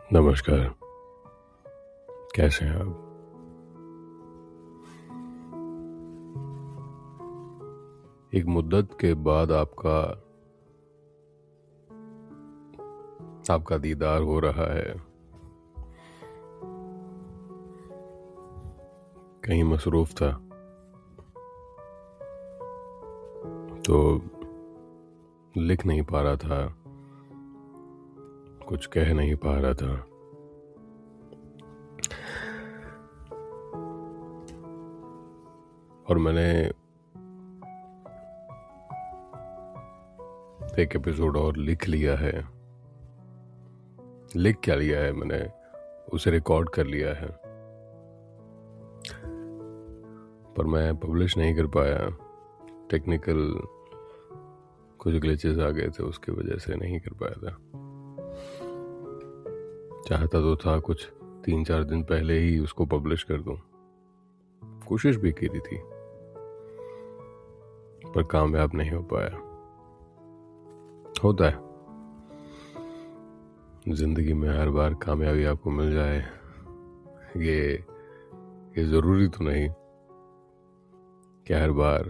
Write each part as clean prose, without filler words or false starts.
नमस्कार। कैसे हैं आप? एक मुद्दत के बाद आपका दीदार हो रहा है। कहीं मसरूफ था तो लिख नहीं पा रहा था, कुछ कह नहीं पा रहा था। और मैंने एक एपिसोड और लिख लिया है। लिख क्या लिया है, मैंने उसे रिकॉर्ड कर लिया है, पर मैं पब्लिश नहीं कर पाया। टेक्निकल कुछ ग्लिचेस आ गए थे, उसकी वजह से नहीं कर पाया था। चाहता तो था कुछ 3-4 दिन पहले ही उसको पब्लिश कर दूं। कोशिश भी की थी पर कामयाब नहीं हो पाया। होता है जिंदगी में, हर बार कामयाबी आपको मिल जाए ये जरूरी तो नहीं कि हर बार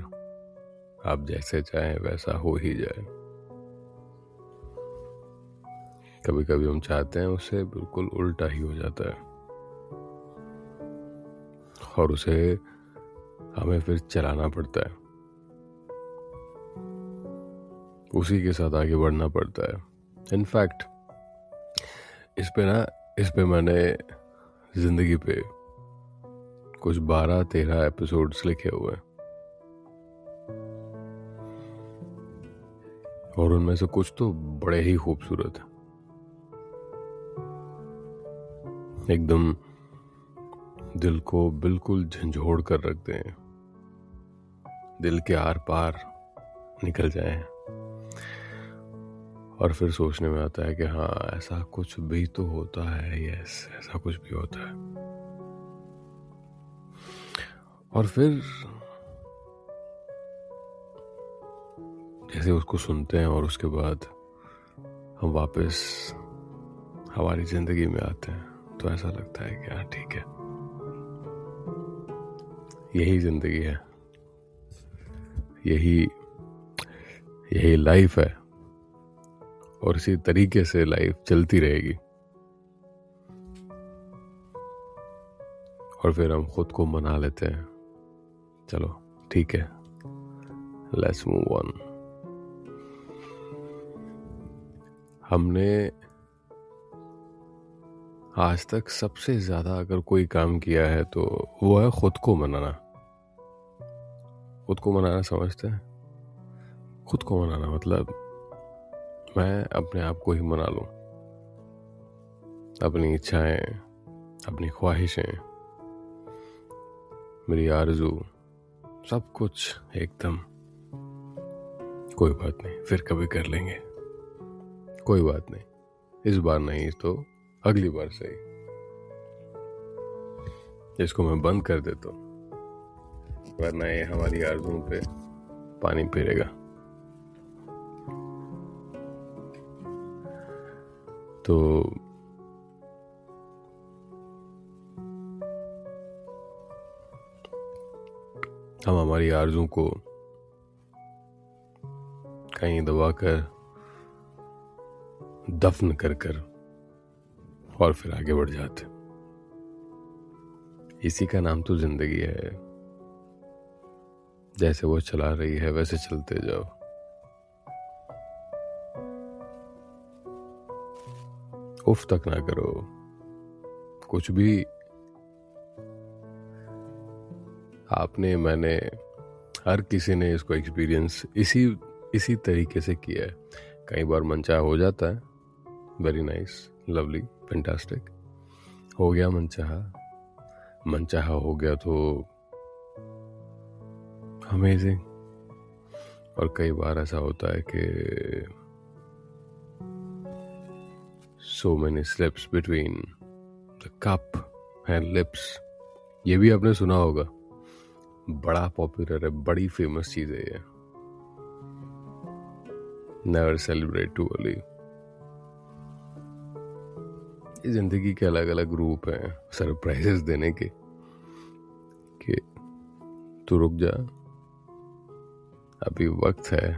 आप जैसे चाहें वैसा हो ही जाए। कभी कभी हम चाहते हैं उससे बिल्कुल उल्टा ही हो जाता है, और उसे हमें फिर चलाना पड़ता है, उसी के साथ आगे बढ़ना पड़ता है। इनफैक्ट इस पे मैंने जिंदगी पे कुछ 12-13 एपिसोड्स लिखे हुए हैं, और उनमें से कुछ तो बड़े ही खूबसूरत हैं, एकदम दिल को बिल्कुल झंझोड़ कर रखते हैं, दिल के आर पार निकल जाएं। और फिर सोचने में आता है कि हाँ, ऐसा कुछ भी तो होता है। यस, ऐसा कुछ भी होता है। और फिर जैसे उसको सुनते हैं और उसके बाद हम वापस हमारी जिंदगी में आते हैं, तो ऐसा लगता है कि हाँ ठीक है, यही जिंदगी है, यही लाइफ है, और इसी तरीके से लाइफ चलती रहेगी। और फिर हम खुद को मना लेते हैं, चलो ठीक है, लेट्स मूव ऑन। हमने आज तक सबसे ज्यादा अगर कोई काम किया है तो वो है खुद को मनाना। खुद को मनाना समझते हैं? खुद को मनाना मतलब मैं अपने आप को ही मना लूं, अपनी इच्छाएं, अपनी ख्वाहिशें, मेरी आरज़ू, सब कुछ एकदम कोई बात नहीं, फिर कभी कर लेंगे, कोई बात नहीं, इस बार नहीं तो अगली बार सही। इसको मैं बंद कर देता हूं, वरना ये हमारी आरज़ुओं पे पानी फेरेगा। तो हम हमारी आरज़ू को कहीं दबाकर, दफन कर और फिर आगे बढ़ जाते। इसी का नाम तो जिंदगी है। जैसे वो चला रही है वैसे चलते जाओ। उफ तक ना करो कुछ भी। आपने, मैंने, हर किसी ने इसको एक्सपीरियंस इसी तरीके से किया है। कई बार मनचाहा हो जाता है, वेरी नाइस, लवली, फैंटास्टिक, हो गया मनचाहा हो गया तो अमेजिंग। और कई बार ऐसा होता है कि so many slips between the cup and lips। ये भी आपने सुना होगा, बड़ा पॉपुलर है, बड़ी फेमस चीज है ये। Never celebrate too early. जिंदगी के अलग अलग रूप हैं सरप्राइजेस देने के, कि तू रुक जा, अभी वक्त है,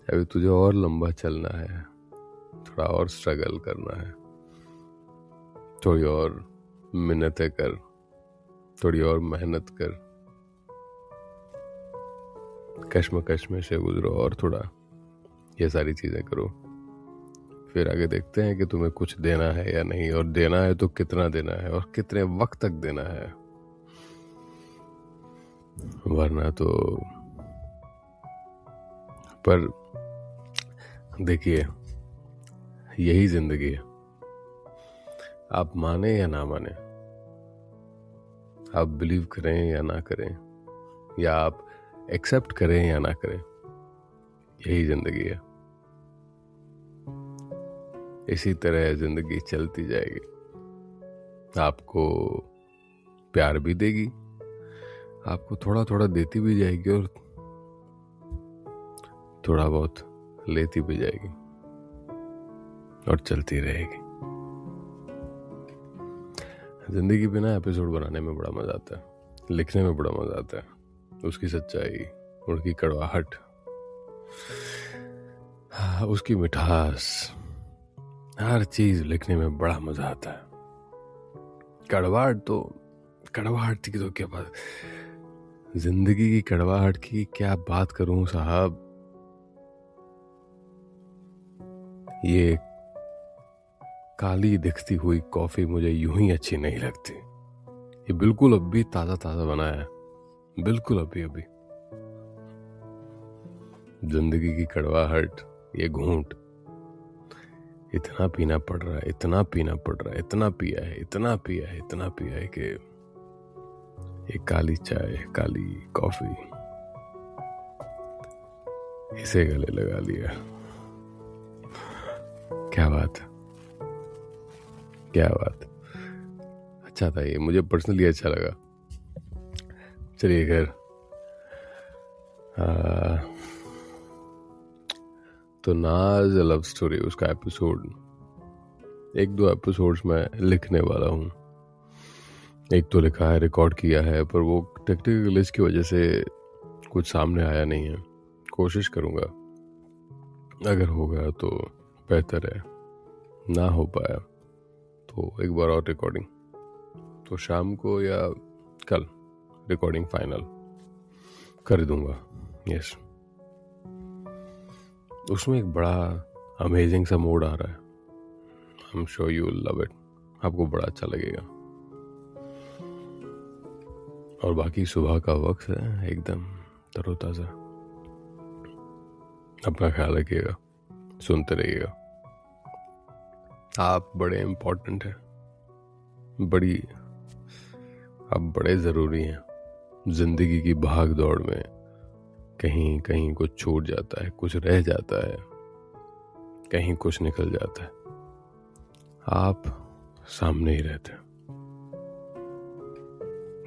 अभी तुझे और लंबा चलना है, थोड़ा और स्ट्रगल करना है, थोड़ी और मिन्नतें कर, थोड़ी और मेहनत कर, कश्मकश में से गुजरो और थोड़ा ये सारी चीजें करो। फिर आगे देखते हैं कि तुम्हें कुछ देना है या नहीं, और देना है तो कितना देना है और कितने वक्त तक देना है, वरना तो। पर देखिए, यही जिंदगी है, आप माने या ना माने, आप बिलीव करें या ना करें, या आप एक्सेप्ट करें या ना करें, यही जिंदगी है। इसी तरह जिंदगी चलती जाएगी, आपको प्यार भी देगी, आपको थोड़ा थोड़ा देती भी जाएगी और थोड़ा बहुत लेती भी जाएगी, और चलती रहेगी। जिंदगी पे ना एपिसोड बनाने में बड़ा मजा आता है, लिखने में बड़ा मजा आता है, उसकी सच्चाई, उनकी कड़वाहट, उसकी मिठास, हर चीज लिखने में बड़ा मजा आता है। कड़वाहट की तो क्या बात, जिंदगी की कड़वाहट की क्या बात करूं साहब। ये काली दिखती हुई कॉफी मुझे यूं ही अच्छी नहीं लगती, ये बिल्कुल अभी ताजा ताजा बनाया है, बिल्कुल अभी अभी। जिंदगी की कड़वाहट, ये घूंट, इतना पीना पड़ रहा है, इतना पीना पड़ रहा है, इतना पिया है, इतना पिया है, इतना पिया है कि ये काली चाय, काली कॉफी, इसे गले लगा लिया। क्या बात, क्या बात, अच्छा था ये, मुझे पर्सनली अच्छा लगा। चलिए खैर, तो नाज लव स्टोरी, उसका एपिसोड, 1-2 एपिसोड्स में लिखने वाला हूँ। एक तो लिखा है, रिकॉर्ड किया है, पर वो टेक्निकल ग्लिच की वजह से कुछ सामने आया नहीं है। कोशिश करूँगा, अगर होगा तो बेहतर है, ना हो पाया तो एक बार और रिकॉर्डिंग, तो शाम को या कल रिकॉर्डिंग फाइनल कर दूंगा। यस, उसमें एक बड़ा अमेजिंग सा मोड आ रहा है, I am sure you will love it, आपको बड़ा अच्छा लगेगा। और बाकी सुबह का वक्त है, एकदम तरोताजा। अपना ख्याल रखिएगा, सुनते रहिएगा, आप बड़े इम्पोर्टेंट हैं, आप बड़े ज़रूरी हैं। जिंदगी की भाग दौड़ में कहीं कहीं कुछ छूट जाता है, कुछ रह जाता है, कहीं कुछ निकल जाता है, आप सामने ही रहते हैं,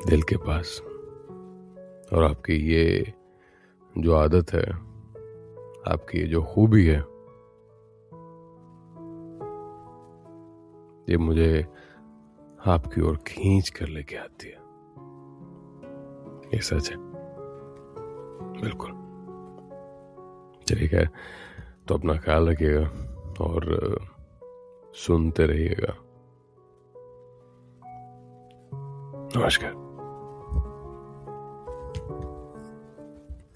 दिल के पास। और आपकी ये जो आदत है, आपकी ये जो खूबी है, ये मुझे आपकी ओर खींच कर लेके आती है। ये सच है, बिल्कुल। चलिए खैर, तो अपना ख्याल रखिएगा और सुनते रहिएगा। नमस्कार।